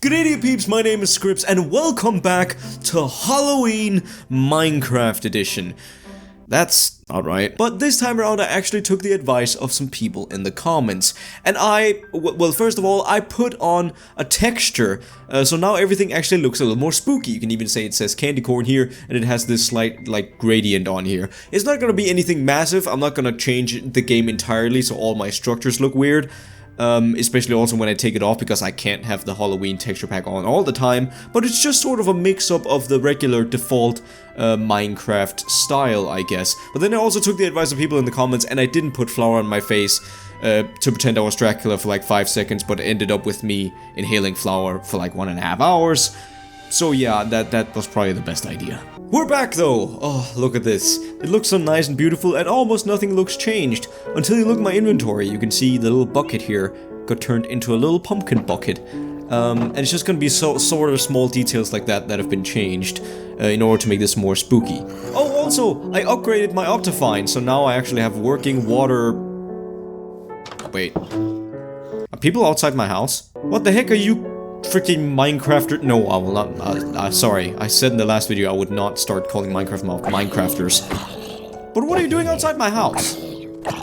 G'day peeps, my name is Scripps and welcome back to Halloween Minecraft Edition. That's alright. But this time around I actually took the advice of some people in the comments. And well, first of all, I put on a texture, so now everything actually looks a little more spooky. You can even say it says candy corn here, and it has this slight, like, gradient on here. It's not gonna be anything massive. I'm not gonna change the game entirely so all my structures look weird. Especially also when I take it off because I can't have the Halloween texture pack on all the time, but it's just sort of a mix-up of the regular default Minecraft style, I guess. But then I also took the advice of people in the comments and I didn't put flour on my face to pretend I was Dracula for like 5 seconds, but it ended up with me inhaling flour for like 1.5 hours. So yeah, that was probably the best idea. We're back though! Oh, look at this. It looks so nice and beautiful and almost nothing looks changed. Until you look at my inventory, you can see the little bucket here got turned into a little pumpkin bucket. And it's just gonna be sort of small details like that have been changed in order to make this more spooky. Oh, also, I upgraded my Optifine, so now I actually have working water... Wait. Are people outside my house? What the heck are you... freaking Minecrafter? No, I will not. Sorry, I said in the last video I would not start calling Minecrafters. But what are you doing outside my house?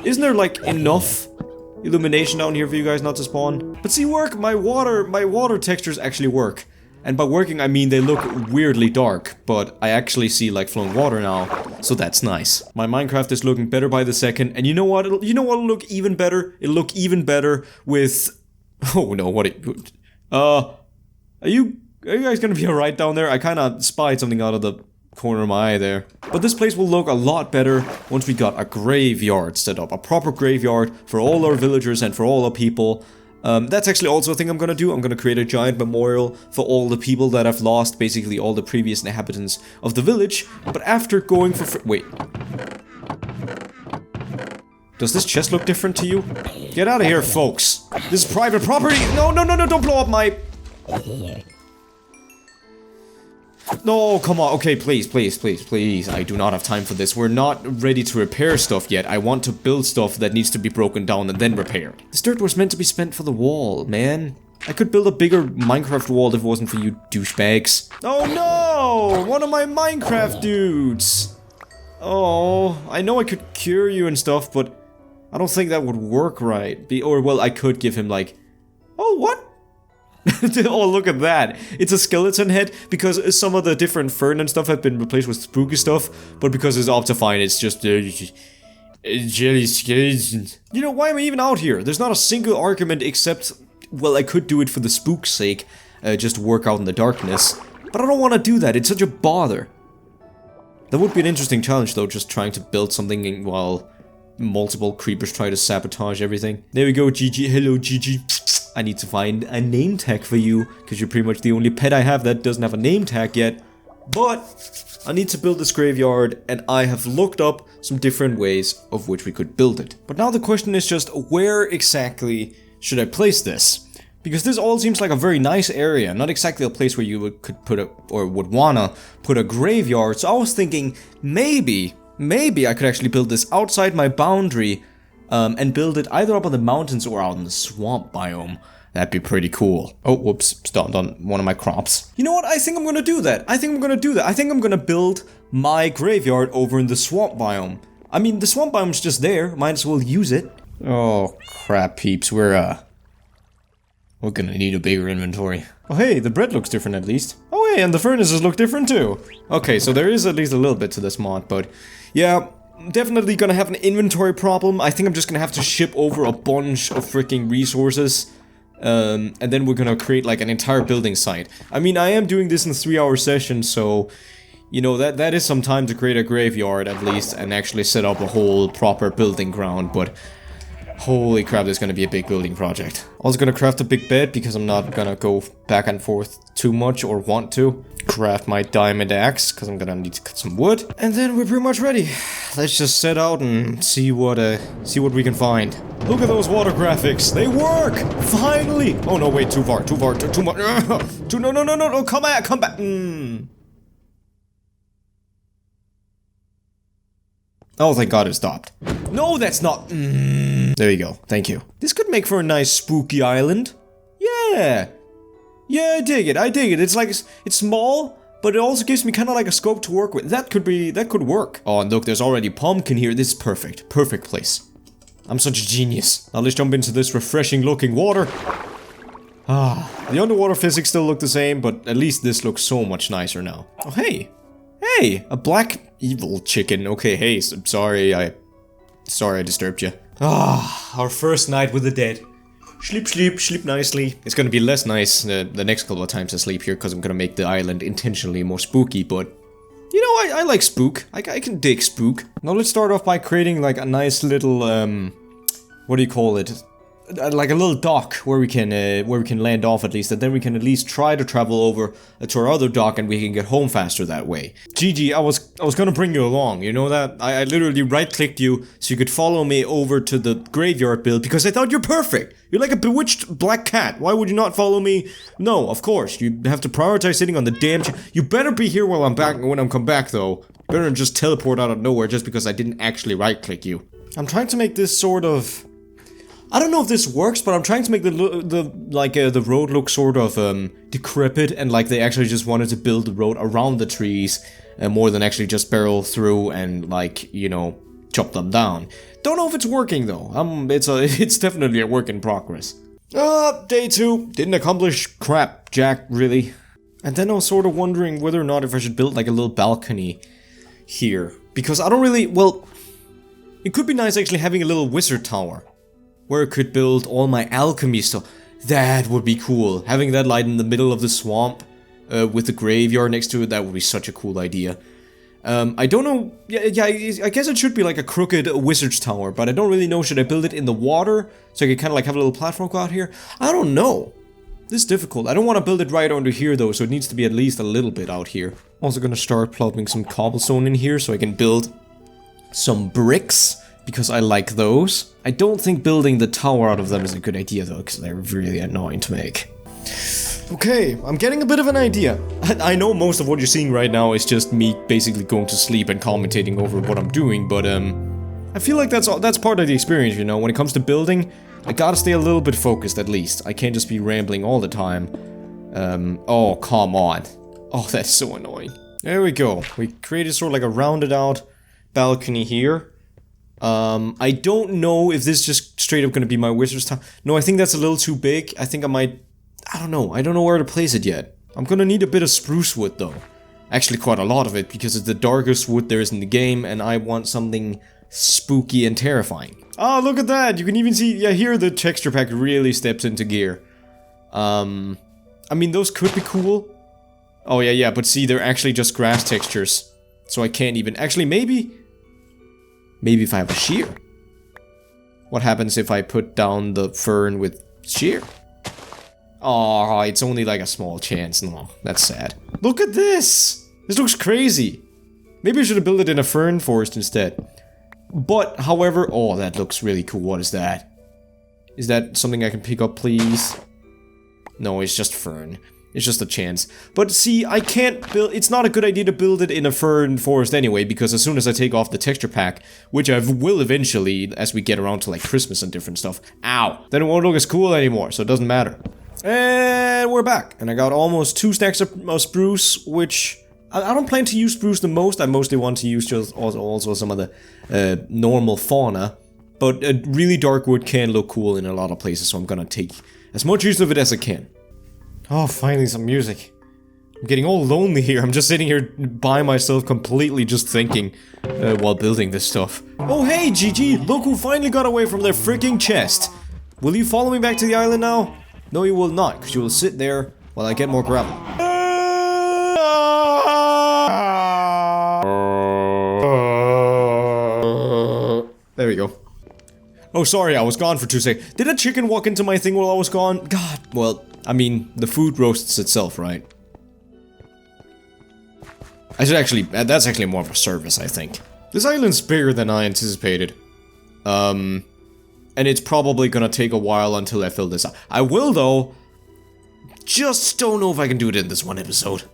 Isn't there like enough illumination down here for you guys not to spawn? But see, my water textures actually work. And by working, I mean they look weirdly dark, but I actually see like flowing water now, so that's nice. My Minecraft is looking better by the second, and you know what? It'll look even better? It'll look even better with... Oh no, are you guys gonna be alright down there? I kinda spied something out of the corner of my eye there. But this place will look a lot better once we got a graveyard set up. A proper graveyard for all our villagers and for all our people. That's actually also a thing I'm gonna do. I'm gonna create a giant memorial for all the people that have lost basically all the previous inhabitants of the village. But after going for wait. Does this chest look different to you? Get out of here, folks. This is private property. No, don't blow up my... No, come on. Okay, please. I do not have time for this. We're not ready to repair stuff yet. I want to build stuff that needs to be broken down and then repaired. This dirt was meant to be spent for the wall, man. I could build a bigger Minecraft wall if it wasn't for you douchebags. Oh no! One of my Minecraft dudes! Oh, I know I could cure you and stuff, but... I don't think that would work right. Well, I could give him like... Oh, what? Oh, look at that. It's a skeleton head because some of the different fern and stuff have been replaced with spooky stuff, but because it's Optifine, it's just... jelly skeletons. You know, why am I even out here? There's not a single argument except... Well, I could do it for the spook's sake, just work out in the darkness. But I don't want to do that. It's such a bother. That would be an interesting challenge, though, just trying to build something while... multiple creepers try to sabotage everything. There we go, GG. Hello, GG. I need to find a name tag for you, because you're pretty much the only pet I have that doesn't have a name tag yet. But I need to build this graveyard, and I have looked up some different ways of which we could build it. But now the question is just, where exactly should I place this? Because this all seems like a very nice area, not exactly a place where you could put would wanna put a graveyard. So I was thinking, maybe I could actually build this outside my boundary, and build it either up on the mountains or out in the swamp biome. That'd be pretty cool. Oh, whoops, stomped on one of my crops. You know what? I think I'm gonna do that. I think I'm gonna build my graveyard over in the swamp biome. I mean, the swamp biome's just there. Might as well use it. Oh, crap, peeps. We're gonna need a bigger inventory. Oh, hey, the bread looks different at least. Oh, hey, and the furnaces look different too. Okay, so there is at least a little bit to this mod, but yeah, definitely gonna have an inventory problem. I think I'm just gonna have to ship over a bunch of freaking resources. And then we're gonna create like an entire building site. I mean, I am doing this in a 3-hour session, so... You know, that is some time to create a graveyard at least, and actually set up a whole proper building ground, but... Holy crap, there's gonna be a big building project. Also gonna craft a big bed, because I'm not gonna go back and forth too much, or want to. Craft my diamond axe, because I'm gonna need to cut some wood. And then we're pretty much ready. Let's just set out and see what we can find. Look at those water graphics, they work! Finally! Oh no, wait, too much. No, come back! Oh, thank God it stopped. No, that's not... There you go. Thank you. This could make for a nice spooky island. Yeah. Yeah, I dig it. I dig it. It's like, it's small, but it also gives me kind of like a scope to work with. That could work. Oh, and look, there's already pumpkin here. This is perfect. Perfect place. I'm such a genius. Now let's jump into this refreshing looking water. Ah, the underwater physics still look the same, but at least this looks so much nicer now. Oh, hey. Hey, a black evil chicken. Okay, hey, sorry I disturbed you. Ah, our first night with the dead. Sleep, sleep, sleep nicely. It's gonna be less nice the next couple of times I sleep here because I'm gonna make the island intentionally more spooky, but you know, I like spook. I can dig spook. Now let's start off by creating like a nice little, what do you call it? Like a little dock where we can land off at least, and then we can at least try to travel over to our other dock and we can get home faster that way. Gigi, I was gonna bring you along, you know that? I literally right-clicked you so you could follow me over to the graveyard build because I thought you're perfect. You're like a bewitched black cat. Why would you not follow me? No, of course, you have to prioritize sitting on the damn chair. You better be here while I'm back, when I'm come back though. Better than just teleport out of nowhere just because I didn't actually right-click you. I'm trying to make this sort of... I don't know if this works, but I'm trying to make the road look sort of decrepit, and like they actually just wanted to build the road around the trees more than actually just barrel through and like, you know, chop them down. Don't know if it's working though. It's definitely a work in progress. Day 2 didn't accomplish crap, Jack, really. And then I was sort of wondering whether or not if I should build like a little balcony here, because I don't really, well, it could be nice actually having a little wizard tower where I could build all my alchemy stuff. That would be cool. Having that light in the middle of the swamp with the graveyard next to it, that would be such a cool idea. I don't know, yeah, I guess it should be like a crooked wizard's tower, but I don't really know, should I build it in the water so I could kind of like have a little platform go out here? I don't know. This is difficult. I don't want to build it right under here though, so it needs to be at least a little bit out here. Also gonna start plugging some cobblestone in here so I can build some bricks, because I like those. I don't think building the tower out of them is a good idea though, because they're really annoying to make. Okay, I'm getting a bit of an idea. I know most of what you're seeing right now is just me basically going to sleep and commentating over what I'm doing, but I feel like that's part of the experience, you know. When it comes to building, I gotta stay a little bit focused at least. I can't just be rambling all the time. Oh, come on. Oh, that's so annoying. There we go. We created sort of like a rounded out balcony here. I don't know if this is just straight up gonna be my wizard's tower. No, I think that's a little too big. I think I don't know where to place it yet. I'm gonna need a bit of spruce wood though. Actually quite a lot of it, because it's the darkest wood there is in the game, and I want something spooky and terrifying. Oh, look at that! You can even see, yeah, here the texture pack really steps into gear. I mean, those could be cool. Oh yeah, but see, they're actually just grass textures. So I can't even, actually maybe if I have a shear. What happens if I put down the fern with shear? Oh, it's only like a small chance. No, that's sad. Look at this! This looks crazy. Maybe I should have built it in a fern forest instead. But, however, oh, that looks really cool. What is that? Is that something I can pick up, please? No, it's just fern. It's just a chance. But see, I can't build... It's not a good idea to build it in a fern forest anyway, because as soon as I take off the texture pack, which I will eventually as we get around to like Christmas and different stuff, ow, then it won't look as cool anymore, so it doesn't matter. And we're back. And I got almost 2 stacks of spruce, which... I don't plan to use spruce the most. I mostly want to use just also some of the normal fauna. But really dark wood can look cool in a lot of places, so I'm gonna take as much use of it as I can. Oh, finally some music. I'm getting all lonely here. I'm just sitting here by myself completely just thinking while building this stuff. Oh hey Gigi, look who finally got away from their freaking chest. Will you follow me back to the island now? No, you will not, because you will sit there while I get more gravel. There we go. Oh, sorry, I was gone for 2 seconds. Did a chicken walk into my thing while I was gone? God, well, I mean, the food roasts itself, right? I should actually, that's actually more of a service, I think. This island's bigger than I anticipated. And it's probably gonna take a while until I fill this out. I will, though. Just don't know if I can do it in this one episode.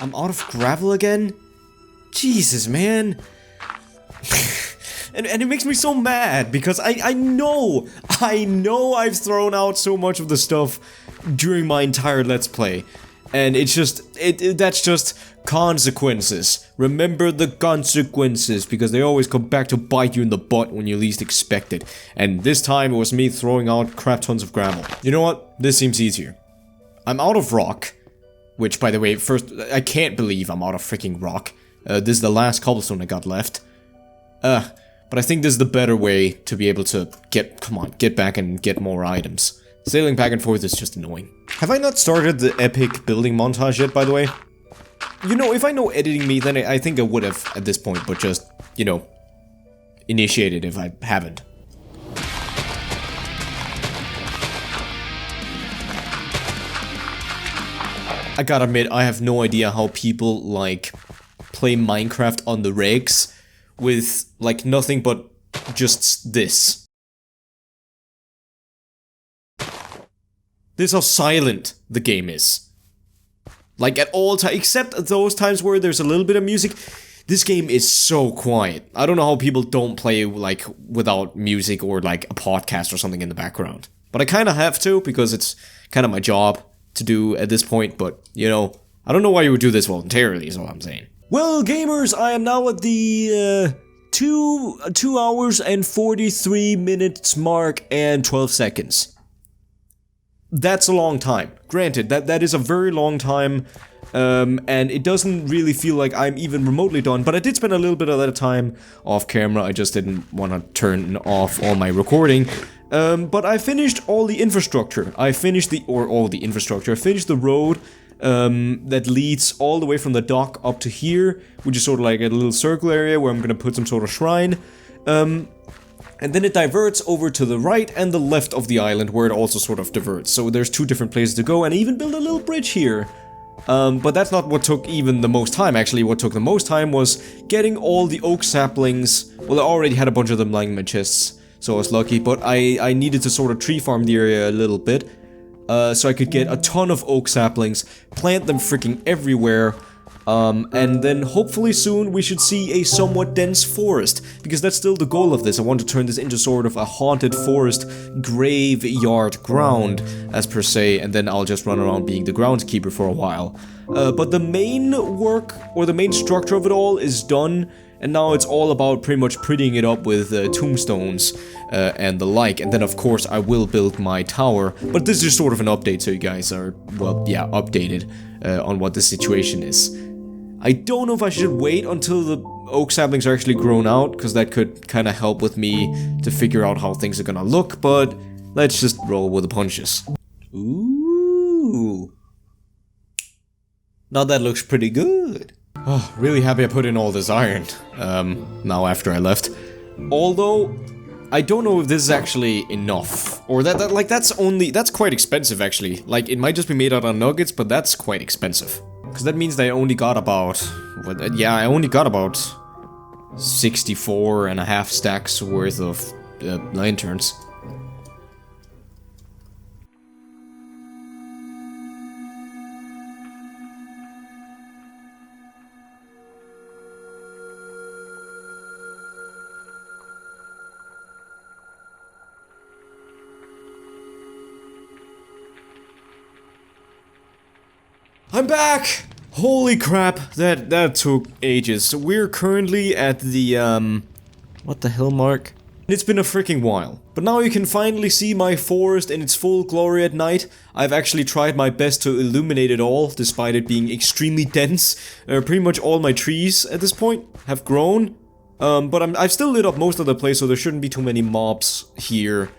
I'm out of gravel again? Jesus, man. And it makes me so mad because I know I've thrown out so much of the stuff during my entire Let's Play. And it's just, that's just consequences. Remember the consequences, because they always come back to bite you in the butt when you least expect it. And this time it was me throwing out crap tons of gravel. You know what? This seems easier. I'm out of rock. Which, by the way, first, I can't believe I'm out of freaking rock. This is the last cobblestone I got left. But I think this is the better way to be able to get back and get more items. Sailing back and forth is just annoying. Have I not started the epic building montage yet, by the way? You know, if I know editing me, then I think I would have at this point, but just, you know, initiated if I haven't. I gotta admit, I have no idea how people, like, play Minecraft on the regs with, like, nothing but just this. This is how silent the game is. Like, at all times, except those times where there's a little bit of music, this game is so quiet. I don't know how people don't play, like, without music or, like, a podcast or something in the background. But I kinda have to, because it's kind of my job to do at this point, but, you know, I don't know why you would do this voluntarily, is all I'm saying. Well, gamers, I am now at the, 2 hours and 43 minutes mark and 12 seconds. That's a long time. Granted, that is a very long time, and it doesn't really feel like I'm even remotely done, but I did spend a little bit of that time off camera. I just didn't want to turn off all my recording. But I finished all the infrastructure. I finished the road, that leads all the way from the dock up to here, which is sort of like a little circle area where I'm gonna put some sort of shrine. And then it diverts over to the right and the left of the island, where it also sort of diverts. So there's two different places to go, and I even built a little bridge here. But that's not what took even the most time. Actually, what took the most time was getting all the oak saplings. Well, I already had a bunch of them lying in my chests, so I was lucky, but I needed to sort of tree farm the area a little bit, so I could get a ton of oak saplings, plant them freaking everywhere, and then hopefully soon we should see a somewhat dense forest, because that's still the goal of this. I want to turn this into sort of a haunted forest graveyard ground, as per se, and then I'll just run around being the groundskeeper for a while. But the main work, or the main structure of it all is done, and now it's all about pretty much prettying it up with tombstones and the like. And then of course I will build my tower, but this is just sort of an update so you guys are, well, yeah, updated on what the situation is. I don't know if I should wait until the oak saplings are actually grown out, because that could kind of help with me to figure out how things are gonna look, but let's just roll with the punches. Ooh. Now that looks pretty good. Oh, really happy I put in all this iron, now after I left. Although, I don't know if this is actually enough. Or that's quite expensive actually. Like, it might just be made out of nuggets, but that's quite expensive. Because that means that I only got about, I only got about 64 and a half stacks worth of lanterns. I'm back! Holy crap, that took ages. So we're currently at the, what the hell, Mark? It's been a freaking while. But now you can finally see my forest in its full glory at night. I've actually tried my best to illuminate it all, despite it being extremely dense. Pretty much all my trees at this point have grown. But I've still lit up most of the place, so there shouldn't be too many mobs here,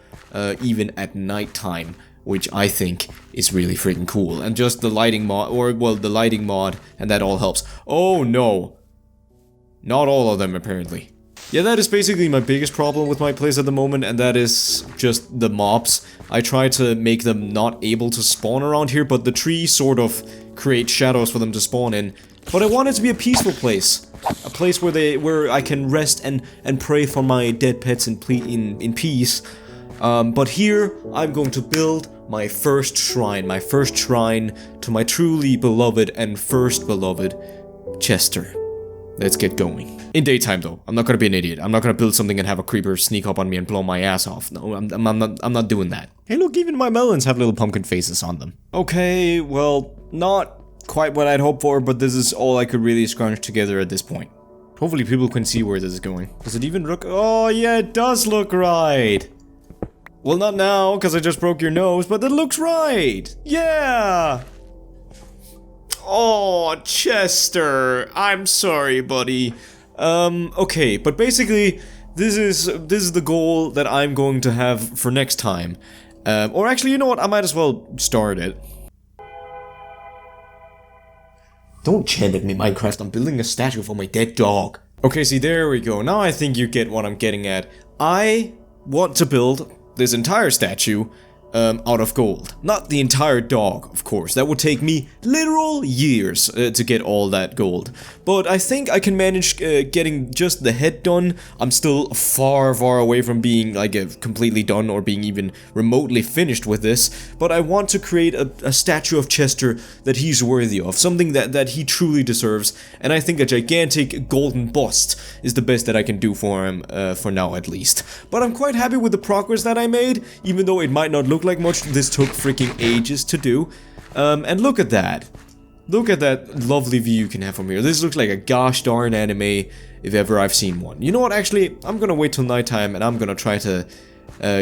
even at nighttime. Which I think is really freaking cool. And just the lighting mod, or, well, the lighting mod, and that all helps. Oh no! Not all of them, apparently. Yeah, that is basically my biggest problem with my place at the moment, and that is just the mobs. I try to make them not able to spawn around here, but the trees sort of create shadows for them to spawn in. But I want it to be a peaceful place. A place where I can rest and pray for my dead pets in peace. But here, I'm going to build my first shrine to my truly beloved and first beloved, Chester. let's get going. In daytime though, I'm not gonna be an idiot. I'm not gonna build something and have a creeper sneak up on me and blow my ass off. No, I'm not doing that. Hey look, even my melons have little pumpkin faces on them. Okay, well, not quite what I'd hoped for, but this is all I could really scrunch together at this point. Hopefully people can see where this is going. Does it even look? Oh yeah, it does look right. Well, not now, because I just broke your nose, but it looks right. Yeah. Oh, Chester, I'm sorry, buddy. Okay, but basically, this is the goal that I'm going to have for next time. Or actually, you know what? I might as well start it. Don't chant at me, Minecraft. I'm building a statue for my dead dog. Okay, see, there we go. Now I think you get what I'm getting at. I want to build this entire statue out of gold. Not the entire dog, of course. That would take me literal years to get all that gold. But I think I can manage getting just the head done. I'm still far away from being like completely done or being even remotely finished with this. But I want to create a statue of Chester that he's worthy of. Something that he truly deserves. And I think a gigantic golden bust is the best that I can do for him, for now at least. But I'm quite happy with the progress that I made, even though it might not look like much. This took freaking ages to do. And look at that. Look at that lovely view you can have from here. This looks like a gosh darn anime if ever I've seen one. You know what, actually, I'm gonna wait till nighttime and I'm gonna try to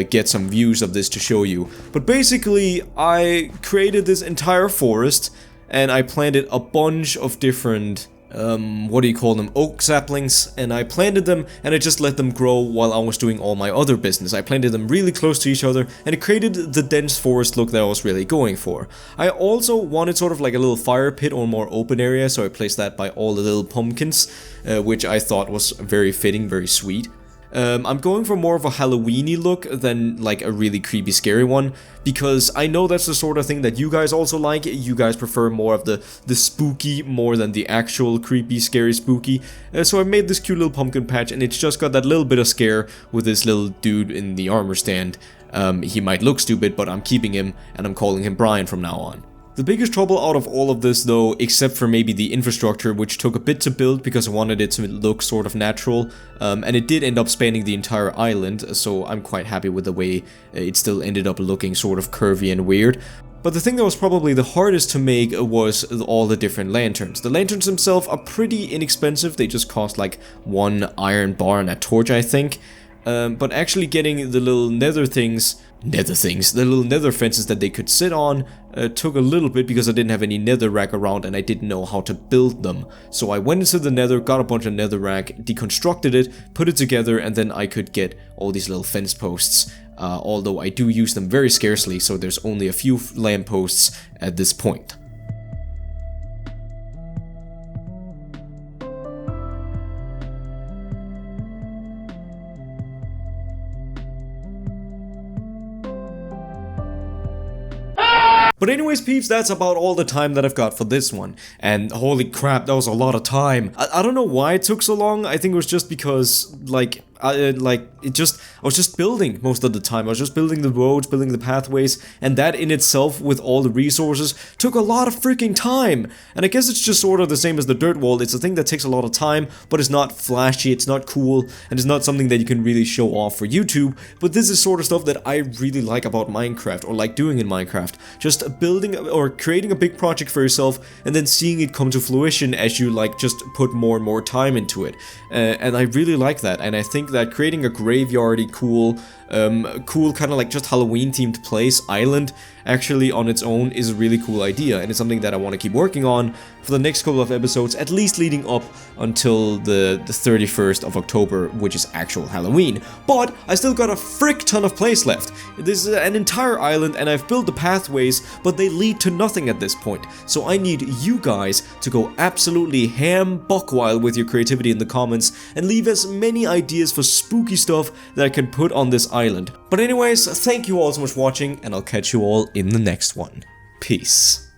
get some views of this to show you. But basically, I created this entire forest and I planted a bunch of different what do you call them, oak saplings, and I planted them and I just let them grow while I was doing all my other business. I planted them really close to each other and it created the dense forest look that I was really going for. I also wanted sort of like a little fire pit or more open area, so I placed that by all the little pumpkins, which I thought was very fitting, very sweet. I'm going for more of a Halloween-y look than like a really creepy scary one, because I know that's the sort of thing that you guys also like. You guys prefer more of the spooky more than the actual creepy scary spooky. So I made this cute little pumpkin patch and it's just got that little bit of scare with this little dude in the armor stand. He might look stupid, but I'm keeping him and I'm calling him Brian from now on. The biggest trouble out of all of this though, except for maybe the infrastructure, which took a bit to build because I wanted it to look sort of natural, and it did end up spanning the entire island, so I'm quite happy with the way it still ended up looking sort of curvy and weird. But the thing that was probably the hardest to make was all the different lanterns. The lanterns themselves are pretty inexpensive, they just cost like 1 iron bar and a torch, I think. But actually getting the little the little nether fences that they could sit on took a little bit because I didn't have any netherrack around and I didn't know how to build them. So I went into the nether, got a bunch of netherrack, deconstructed it, put it together, and then I could get all these little fence posts. Although I do use them very scarcely, so there's only a few lampposts at this point. But anyways, peeps, that's about all the time that I've got for this one. And holy crap, that was a lot of time. I don't know why it took so long. I think it was just because, I was just building most of the time. I was just building the roads, building the pathways, and that in itself, with all the resources, took a lot of freaking time. And I guess it's just sort of the same as the dirt wall. It's a thing that takes a lot of time, but it's not flashy, it's not cool, and it's not something that you can really show off for YouTube. But this is sort of stuff that I really like about Minecraft, or like doing in Minecraft. Just building or creating a big project for yourself, and then seeing it come to fruition as you just put more and more time into it. And I really like that, and I think that creating a graveyardy cool kind of like just Halloween themed place, island, actually on its own is a really cool idea, and it's something that I want to keep working on for the next couple of episodes, at least leading up until the 31st of October, which is actual Halloween. But I still got a frick ton of place left. This is an entire island and I've built the pathways, but they lead to nothing at this point. So I need you guys to go absolutely ham buck wild with your creativity in the comments and leave as many ideas for spooky stuff that I can put on this island. But anyways, thank you all so much for watching, and I'll catch you all in the next one. Peace.